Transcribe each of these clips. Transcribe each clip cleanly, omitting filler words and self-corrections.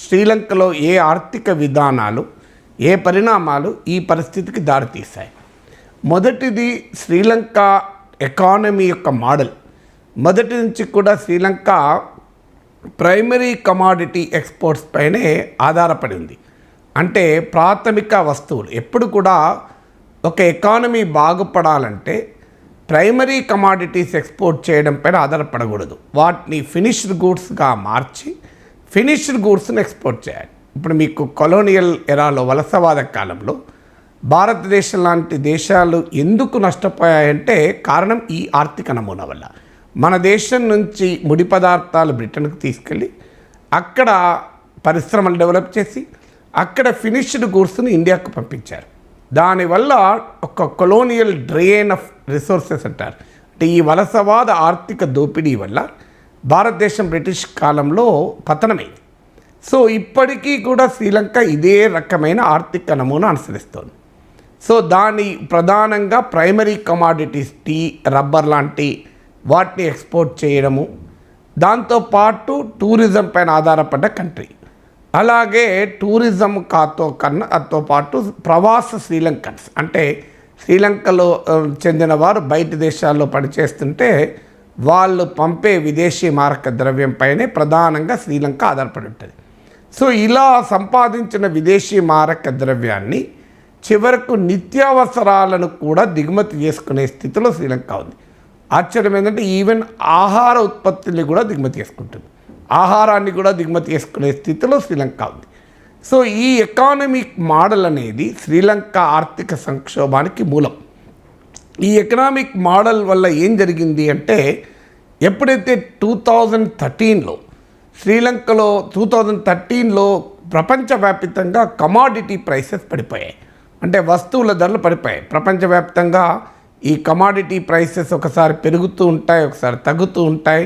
శ్రీలంకలో ఏ ఆర్థిక విధానాలు ఏ పరిణామాలు ఈ పరిస్థితికి దారితీశాయి. మొదటిది శ్రీలంక ఎకానమీ యొక్క మోడల్. మొదటి నుంచి కూడా శ్రీలంక ప్రైమరీ కమాడిటీ ఎక్స్పోర్ట్స్ పైనే ఆధారపడి ఉంది. అంటే ప్రాథమిక వస్తువులు ఎప్పుడు కూడా ఒక ఎకానమీ బాగుపడాలంటే ప్రైమరీ కమాడిటీస్ ఎక్స్పోర్ట్ చేయడం పైన ఆధారపడకూడదు. వాటిని ఫినిష్డ్ గూడ్స్గా మార్చి ఫినిష్డ్ గూడ్స్ని ఎక్స్పోర్ట్ చేయాలి. ఇప్పుడు మీకు కొలోనియల్ ఎరాలో వలసవాద కాలంలో భారతదేశం లాంటి దేశాలు ఎందుకు నష్టపోయాయంటే కారణం ఈ ఆర్థిక నమూనా వల్ల. మన దేశం నుంచి ముడి పదార్థాలు బ్రిటన్కి తీసుకెళ్ళి అక్కడ పరిశ్రమలు డెవలప్ చేసి అక్కడ ఫినిష్డ్ గూడ్స్ని ఇండియాకు పంపించారు. దానివల్ల ఒక కొలోనియల్ డ్రెయిన్ ఆఫ్ రిసోర్సెస్ అంటారు. అంటే ఈ వలసవాద ఆర్థిక దోపిడీ వల్ల భారతదేశం బ్రిటిష్ కాలంలో పతనమైంది. సో ఇప్పటికీ కూడా శ్రీలంక ఇదే రకమైన ఆర్థిక నమూనా అనుసరిస్తోంది. సో దాని ప్రధానంగా ప్రైమరీ కమాడిటీస్ టీ, రబ్బర్ లాంటి వాటిని ఎక్స్పోర్ట్ చేయడము, దాంతోపాటు టూరిజం పైన ఆధారపడ్డ కంట్రీ. అలాగే టూరిజం అతో పాటు ప్రవాస శ్రీలంకన్స్ అంటే శ్రీలంకలో చెందిన వారు బయట దేశాల్లో పనిచేస్తుంటే వాళ్ళు పంపే విదేశీ మారక ద్రవ్యం పైనే ప్రధానంగా శ్రీలంక ఆధారపడి ఉంటుంది. సో ఇలా సంపాదించిన విదేశీ మారక ద్రవ్యాన్ని చివరకు నిత్యావసరాలను కూడా దిగుమతి చేసుకునే స్థితిలో శ్రీలంక ఉంది. ఆశ్చర్యం ఏంటంటే ఈవెన్ ఆహార ఉత్పత్తుల్ని కూడా దిగుమతి చేసుకుంటుంది, ఆహారాన్ని కూడా దిగుమతి చేసుకునే స్థితిలో శ్రీలంక ఉంది. సో ఈ ఎకానమిక్ మోడల్ అనేది శ్రీలంక ఆర్థిక సంక్షోభానికి మూలం. ఈ ఎకనామిక్ మోడల్ వల్ల ఏం జరిగింది అంటే ఎప్పుడైతే 2013లో శ్రీలంకలో 2013లో ప్రపంచవ్యాప్తంగా కమాడిటీ ప్రైసెస్ పడిపోయాయి. అంటే వస్తువుల ధరలు పడిపోయాయి ప్రపంచవ్యాప్తంగా. ఈ కమాడిటీ ప్రైసెస్ ఒకసారి పెరుగుతూ ఉంటాయి, ఒకసారి తగ్గుతూ ఉంటాయి,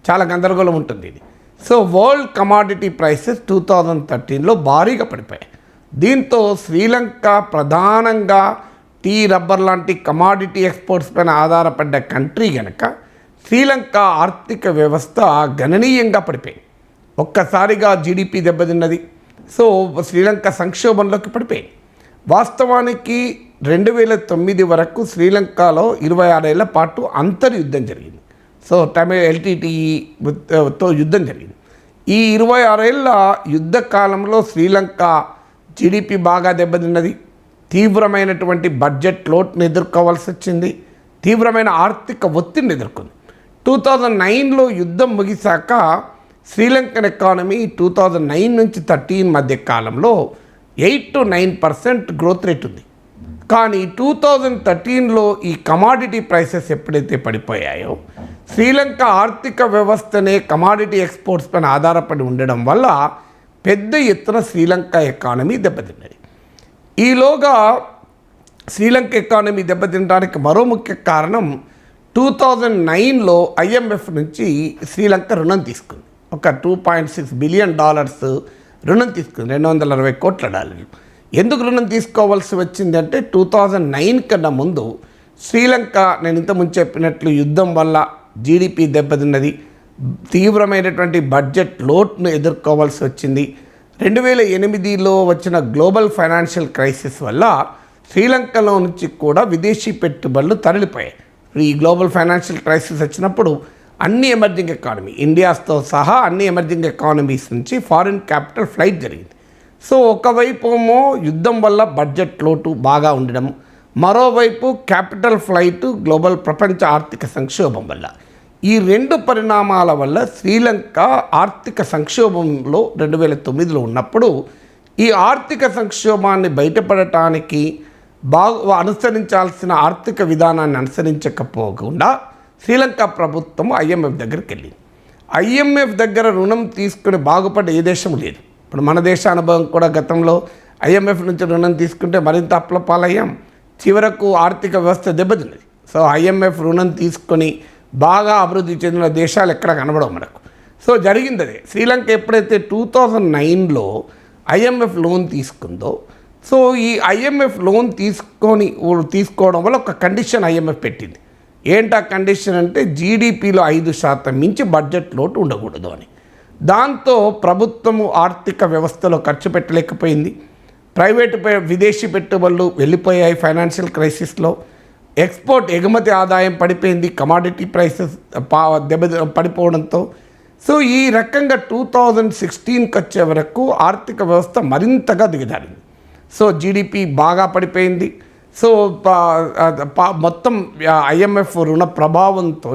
చాలా గందరగోళం ఉంటుంది ఇది. సో వరల్డ్ కమాడిటీ ప్రైసెస్ 2013లో భారీగా పడిపోయాయి. దీంతో శ్రీలంక ప్రధానంగా టీ, రబ్బర్ లాంటి కమాడిటీ ఎక్స్పోర్ట్స్ పైన ఆధారపడ్డ కంట్రీ కనుక శ్రీలంక ఆర్థిక వ్యవస్థ గణనీయంగా పడిపోయింది. ఒక్కసారిగా జీడిపి దెబ్బతిన్నది. సో శ్రీలంక సంక్షోభంలోకి పడిపోయింది. వాస్తవానికి 2009 వరకు శ్రీలంకలో 26 ఏళ్ల పాటు అంతర్యుద్ధం జరిగింది. సో LTTEతో యుద్ధం జరిగింది. ఈ 26 ఏళ్ల యుద్ధ కాలంలో శ్రీలంక జీడిపి బాగా దెబ్బతిన్నది. తీవ్రమైనటువంటి బడ్జెట్ లోటును ఎదుర్కోవాల్సి వచ్చింది. తీవ్రమైన ఆర్థిక ఒత్తిడిని ఎదుర్కొంది. 2009లో యుద్ధం ముగిశాక శ్రీలంకన్ ఎకానమీ 2009 నుంచి 13 మధ్య కాలంలో 8 to 9% గ్రోత్ రేట్ ఉంది. కానీ 2013లో ఈ కమాడిటీ ప్రైసెస్ ఎప్పుడైతే పడిపోయాయో శ్రీలంక ఆర్థిక వ్యవస్థనే కమాడిటీ ఎక్స్పోర్ట్స్ పైన ఆధారపడి ఉండడం వల్ల పెద్ద ఎత్తున శ్రీలంక ఎకానమీ దెబ్బతిన్నది. ఈలోగా శ్రీలంక ఎకానమీ దెబ్బతినడానికి మరో ముఖ్య కారణం 2009లో IMF నుంచి శ్రీలంక రుణం తీసుకుంది. ఒక $2.6 బిలియన్ రుణం తీసుకుంది, $260 కోట్ల. ఎందుకు రుణం తీసుకోవాల్సి వచ్చిందంటే 2009 కన్నా ముందు శ్రీలంక నేను ఇంతకుముందు చెప్పినట్లు యుద్ధం వల్ల జీడిపి దెబ్బతిన్నది, తీవ్రమైనటువంటి బడ్జెట్ లోటును ఎదుర్కోవాల్సి వచ్చింది. 2008లో వచ్చిన గ్లోబల్ ఫైనాన్షియల్ క్రైసిస్ వల్ల శ్రీలంకలో నుంచి కూడా విదేశీ పెట్టుబడులు తరలిపోయాయి. ఈ గ్లోబల్ ఫైనాన్షియల్ క్రైసిస్ వచ్చినప్పుడు అన్ని ఎమర్జింగ్ ఎకానమీ, ఇండియాతో సహా అన్ని ఎమర్జింగ్ ఎకానమీస్ నుంచి ఫారిన్ క్యాపిటల్ ఫ్లైట్ జరిగింది. సో ఒకవైపు ఏమో యుద్ధం వల్ల బడ్జెట్ లోటు బాగా ఉండడం, మరోవైపు క్యాపిటల్ ఫ్లైట్ గ్లోబల్ ప్రపంచ ఆర్థిక సంక్షోభం వల్ల. ఈ రెండు పరిణామాల వల్ల శ్రీలంక ఆర్థిక సంక్షోభంలో 2009లో ఉన్నప్పుడు ఈ ఆర్థిక సంక్షోభాన్ని బయటపడటానికి అనుసరించాల్సిన ఆర్థిక విధానాన్ని అనుసరించకపోకుండా శ్రీలంక ప్రభుత్వం IMF దగ్గరికి వెళ్ళింది. IMF దగ్గర రుణం తీసుకుని బాగుపడే ఏ దేశం లేదు. ఇప్పుడు మన దేశ అనుభవం కూడా గతంలో IMF నుంచి రుణం తీసుకుంటే మరింత అప్లపాలయ్యాం, చివరకు ఆర్థిక వ్యవస్థ దెబ్బతిన్నది. సో IMF రుణం తీసుకొని బాగా అభివృద్ధి చెందిన దేశాలు ఎక్కడ కనబడవు మనకు. సో జరిగింది అదే. శ్రీలంక ఎప్పుడైతే 2009లో IMF లోన్ తీసుకుందో, సో ఈ IMF లోన్ తీసుకోవడం వల్ల ఒక కండిషన్ IMF పెట్టింది. ఏంటా కండిషన్ అంటే జీడిపిలో 5% మించి బడ్జెట్ లోటు ఉండకూడదు అని. దాంతో ప్రభుత్వము ఆర్థిక వ్యవస్థలో ఖర్చు పెట్టలేకపోయింది. విదేశీ పెట్టుబడులు వెళ్ళిపోయాయి ఫైనాన్షియల్ క్రైసిస్లో. ఎగుమతి ఆదాయం పడిపోయింది, కమాడిటీ ప్రైసెస్ పడిపోవడంతో. సో ఈ రకంగా 2016కి వచ్చే వరకు ఆర్థిక వ్యవస్థ మరింతగా దిగజారింది. సో జీడిపి బాగా పడిపోయింది. సో మొత్తం IMF రుణ ప్రభావంతో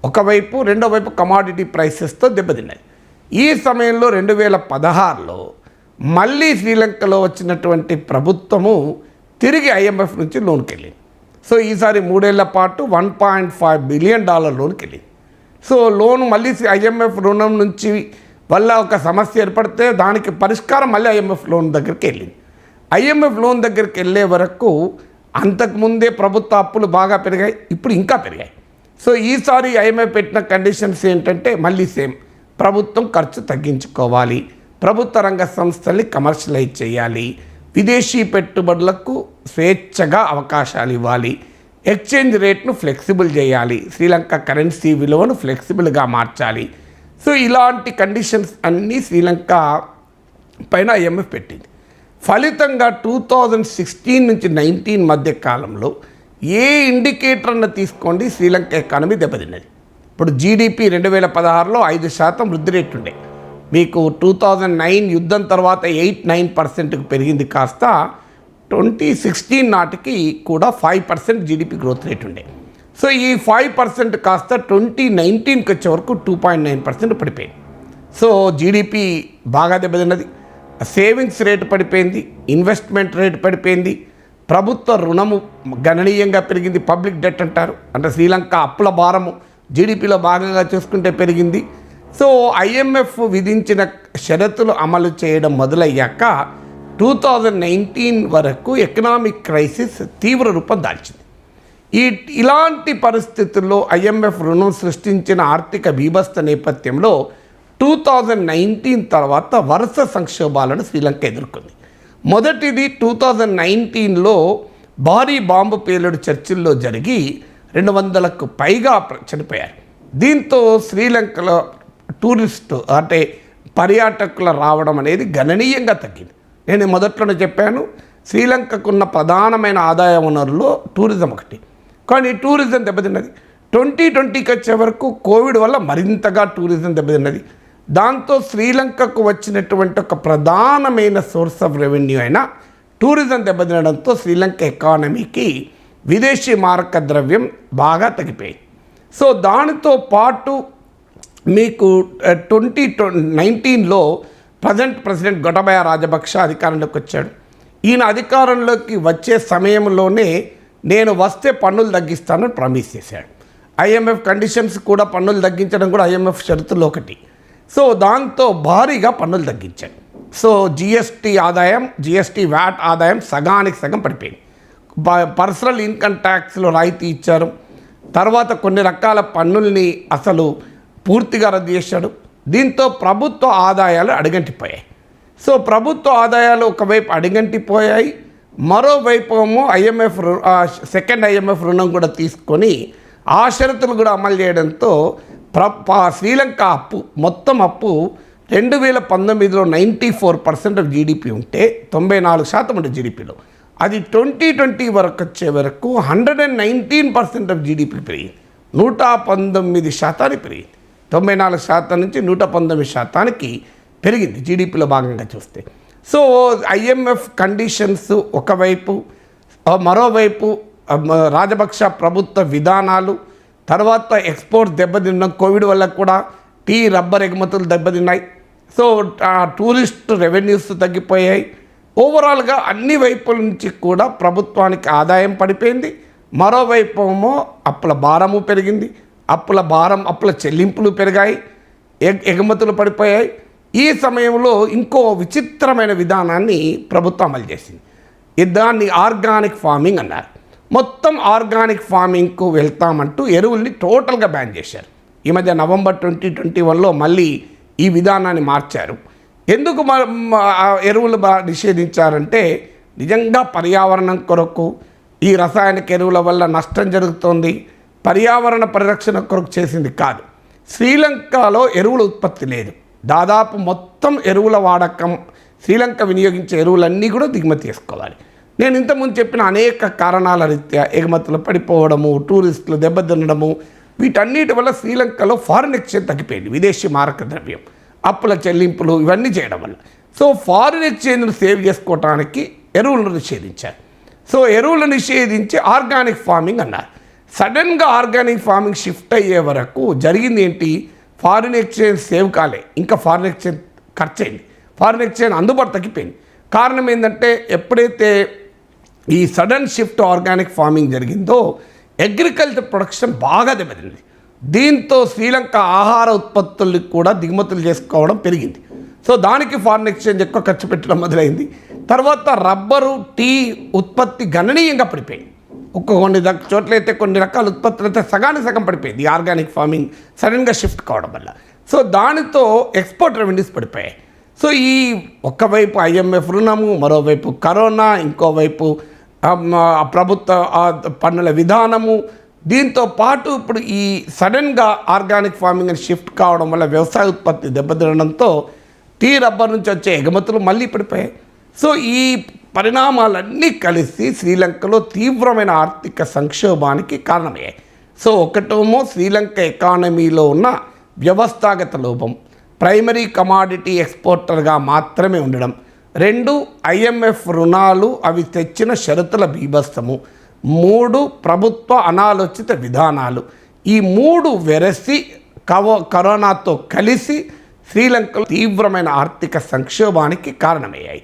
ఒకవైపు, రెండో వైపు కమాడిటీ ప్రైసెస్తో దెబ్బతిన్నాయి. ఈ సమయంలో 2016లో మళ్ళీ శ్రీలంకలో వచ్చినటువంటి ప్రభుత్వము తిరిగి IMF నుంచి లోన్కి వెళ్ళింది. సో ఈసారి 3 ఏళ్ల పాటు $1.5 బిలియన్ లోన్కి వెళ్ళింది. సో లోన్ మళ్ళీ IMF రుణం నుంచి వల్ల ఒక సమస్య ఏర్పడితే దానికి పరిష్కారం మళ్ళీ IMF లోన్ దగ్గరికి వెళ్ళింది. IMF లోన్ దగ్గరికి వెళ్ళే వరకు అంతకుముందే ప్రభుత్వ అప్పులు బాగా పెరిగాయి, ఇప్పుడు ఇంకా పెరిగాయి. సో ఈసారి IMF పెట్టిన కండిషన్స్ ఏంటంటే మళ్ళీ సేమ్, ప్రభుత్వం ఖర్చు తగ్గించుకోవాలి, ప్రభుత్వ రంగ సంస్థల్ని కమర్షియలైజ్ చేయాలి, విదేశీ పెట్టుబడులకు స్వేచ్ఛగా అవకాశాలు ఇవ్వాలి, ఎక్స్చేంజ్ రేట్ను ఫ్లెక్సిబుల్ చేయాలి, శ్రీలంక కరెన్సీ విలువను ఫ్లెక్సిబుల్గా మార్చాలి. సో ఇలాంటి కండిషన్స్ అన్నీ శ్రీలంక పైన IMF పెట్టింది. ఫలితంగా 2016 నుంచి 19 మధ్య కాలంలో ఏ ఇండికేటర్ అన్న తీసుకోండి, శ్రీలంక ఎకానమీ దెబ్బతిన్నది. ఇప్పుడు జీడిపి 2016లో 5% వృద్ధి రేటు ఉండే, మీకు 2009 యుద్ధం తర్వాత 8-9%కు పెరిగింది, కాస్త 2016 నాటికి కూడా 5% జీడిపి గ్రోత్ రేట్ ఉండే. సో ఈ 5% కాస్త 2019కి వచ్చే వరకు 2.9% పడిపోయింది. సో జీడిపి బాగా దెబ్బతిన్నది, సేవింగ్స్ రేటు పడిపోయింది, ఇన్వెస్ట్మెంట్ రేటు పడిపోయింది, ప్రభుత్వ రుణము గణనీయంగా పెరిగింది, పబ్లిక్ డెట్ అంటారు, అంటే శ్రీలంక అప్పుల భారము జీడిపిలో భాగంగా చూసుకుంటే పెరిగింది. సో IMF విధించిన షరతులు అమలు చేయడం మొదలయ్యాక 2019 వరకు ఎకనామిక్ క్రైసిస్ తీవ్ర రూపం దాల్చింది. ఇలాంటి పరిస్థితుల్లో IMF రుణం సృష్టించిన ఆర్థిక బీభత్స నేపథ్యంలో 2019 తర్వాత వరుస సంక్షోభాలను శ్రీలంక ఎదుర్కొంది. మొదటిది 2019లో భారీ బాంబు పేలుడు చర్చిల్లో జరిగి 200కు పైగా చనిపోయారు. దీంతో శ్రీలంకలో టూరిస్టు అంటే పర్యాటకుల రావడం అనేది గణనీయంగా తగ్గింది. నేను మొదట్లోనే చెప్పాను, శ్రీలంకకున్న ప్రధానమైన ఆదాయ వనరుల్లో టూరిజం ఒకటి, కానీ టూరిజం దెబ్బతిన్నది. 2020కి వచ్చే వరకు కోవిడ్ వల్ల మరింతగా టూరిజం దెబ్బతిన్నది. దాంతో శ్రీలంకకు వచ్చినటువంటి ఒక ప్రధానమైన సోర్స్ ఆఫ్ రెవెన్యూ అయిన టూరిజం దెబ్బతినడంతో శ్రీలంక ఎకానమీకి విదేశీ మారక ద్రవ్యం బాగా తగ్గిపోయింది. సో దానితో పాటు మీకు 2019లో ప్రెసిడెంట్ గోటబాయ రాజపక్ష అధికారంలోకి వచ్చాడు. ఈయన అధికారంలోకి వచ్చే సమయంలోనే నేను వస్తే పన్నులు తగ్గిస్తానని ప్రామిస్ చేశాడు. IMF కండిషన్స్ కూడా పన్నులు తగ్గించడం కూడా IMF షరతుల్లో ఒకటి. సో దాంతో భారీగా పన్నులు తగ్గించాడు. సో GST వ్యాట్ ఆదాయం సగానికి సగం పడిపోయింది. పర్సనల్ ఇన్కమ్ ట్యాక్స్లో రాయితీ ఇచ్చారు. తర్వాత కొన్ని రకాల పన్నుల్ని అసలు పూర్తిగా రద్దు చేశాడు. దీంతో ప్రభుత్వ ఆదాయాలు అడుగంటిపోయాయి. సో ప్రభుత్వ ఆదాయాలు ఒకవైపు అడుగంటిపోయాయి, మరోవైపు ఏమో సెకండ్ IMF రుణం కూడా తీసుకొని ఆ షరతులు కూడా అమలు చేయడంతో శ్రీలంక మొత్తం అప్పు 2019లో 94% ఆఫ్ జీడిపి ఉంటే 94% ఉంటే జీడిపిలో, అది 2020 వరకు వచ్చే వరకు 119% ఆఫ్ జీడిపి పెరిగింది, 119% పెరిగింది. 94% నుంచి 119% పెరిగింది జీడిపిలో భాగంగా చూస్తే. సో IMF కండిషన్స్ ఒకవైపు, మరోవైపు రాజపక్ష ప్రభుత్వ విధానాలు, తర్వాత ఎక్స్పోర్ట్ దెబ్బతిన్నాం, కోవిడ్ వల్ల కూడా రబ్బర్ ఎగుమతులు దెబ్బతిన్నాయి. సో టూరిస్ట్ రెవెన్యూస్ తగ్గిపోయాయి. ఓవరాల్గా అన్ని వైపుల నుంచి కూడా ప్రభుత్వానికి ఆదాయం పడిపోయింది. మరోవైపు ఏమో అప్పుల భారము పెరిగింది, అప్పుల చెల్లింపులు పెరిగాయి, ఎగుమతులు పడిపోయాయి. ఈ సమయంలో ఇంకో విచిత్రమైన విధానాన్ని ప్రభుత్వం అమలు చేసింది. దాన్ని ఆర్గానిక్ ఫార్మింగ్ అన్నారు. మొత్తం ఆర్గానిక్ ఫార్మింగ్కు వెళ్తామంటూ ఎరువుల్ని టోటల్గా బ్యాన్ చేశారు. ఈ మధ్య నవంబర్ 2021లో మళ్ళీ ఈ విధానాన్ని మార్చారు. ఎందుకు ఎరువులు నిషేధించారంటే నిజంగా పర్యావరణం కొరకు, ఈ రసాయనిక ఎరువుల వల్ల నష్టం జరుగుతోంది, పర్యావరణ పరిరక్షణ కొరకు చేసింది కాదు. శ్రీలంకలో ఎరువుల ఉత్పత్తి లేదు, దాదాపు మొత్తం ఎరువుల వాడకం, శ్రీలంక వినియోగించే ఎరువులన్నీ కూడా దిగుమతి చేసుకోవాలి. నేను ఇంతకుముందు చెప్పిన అనేక కారణాల రీత్యా ఎగుమతులు పడిపోవడము, టూరిస్టులు దెబ్బతినడము, వీటన్నిటి వల్ల శ్రీలంకలో ఫారిన్ ఎక్స్చేంజ్ తగ్గిపోయింది. విదేశీ మారక ద్రవ్యం, అప్పుల చెల్లింపులు ఇవన్నీ చేయడం వల్ల. సో ఫారిన్ ఎక్స్చేంజ్ను సేవ్ చేసుకోవడానికి ఎరువులను నిషేధించారు. సో ఎరువులు నిషేధించి ఆర్గానిక్ ఫార్మింగ్ అన్నారు. సడన్గా ఆర్గానిక్ ఫార్మింగ్ షిఫ్ట్ అయ్యే వరకు జరిగింది ఏంటి, ఫారిన్ ఎక్స్చేంజ్ సేవ్ కాలే, ఇంకా ఫారిన్ ఎక్స్చేంజ్ ఖర్చు అయింది, ఫారిన్ ఎక్స్చేంజ్ అందుబాటు తగ్గిపోయింది. కారణం ఏంటంటే ఎప్పుడైతే ఈ సడన్ షిఫ్ట్ ఆర్గానిక్ ఫార్మింగ్ జరిగిందో అగ్రికల్చర్ ప్రొడక్షన్ బాగా దెబ్బతింది. దీంతో శ్రీలంక ఆహార ఉత్పత్తులకు కూడా దిగుమతులు చేసుకోవడం పెరిగింది. సో దానికి ఫారిన్ ఎక్స్చేంజ్ ఎక్కువ ఖర్చు పెట్టడం మొదలైంది. తర్వాత రబ్బరు, టీ ఉత్పత్తి గణనీయంగా పడిపోయింది. కొన్ని చోట్లయితే కొన్ని రకాల ఉత్పత్తులు అయితే సగానికి సగం పడిపోయింది ఈ ఆర్గానిక్ ఫార్మింగ్ సడన్గా షిఫ్ట్ కావడం వల్ల. సో దానితో ఎక్స్పోర్ట్ రెవెన్యూస్ పడిపోయాయి. సో ఈ ఒకవైపు ఐఎంఎఫ్ రుణము, మరోవైపు కరోనా, ఇంకోవైపు ప్రభుత్వ పన్నుల విధానము, దీంతో పాటు ఇప్పుడు ఈ సడన్గా ఆర్గానిక్ ఫార్మింగ్ అని షిఫ్ట్ కావడం వల్ల వ్యవసాయ ఉత్పత్తి దెబ్బతినడంతో టీ, రబ్బర్ నుంచి వచ్చే ఎగుమతులు మళ్ళీ పడిపోయాయి. సో ఈ పరిణామాలన్నీ కలిసి శ్రీలంకలో తీవ్రమైన ఆర్థిక సంక్షోభానికి కారణమయ్యాయి. సో ఒకటేమో శ్రీలంక ఎకానమీలో ఉన్న వ్యవస్థాగత లోపం, ప్రైమరీ కమాడిటీ ఎక్స్పోర్టర్గా మాత్రమే ఉండడం, 2 ఐఎంఎఫ్ రుణాలు అవి తెచ్చిన షరతుల బీభత్సము, 3 ప్రభుత్వ అనాలోచిత విధానాలు, ఈ 3 వెరసి కరోనాతో కలిసి శ్రీలంకలో తీవ్రమైన ఆర్థిక సంక్షోభానికి కారణమయ్యాయి.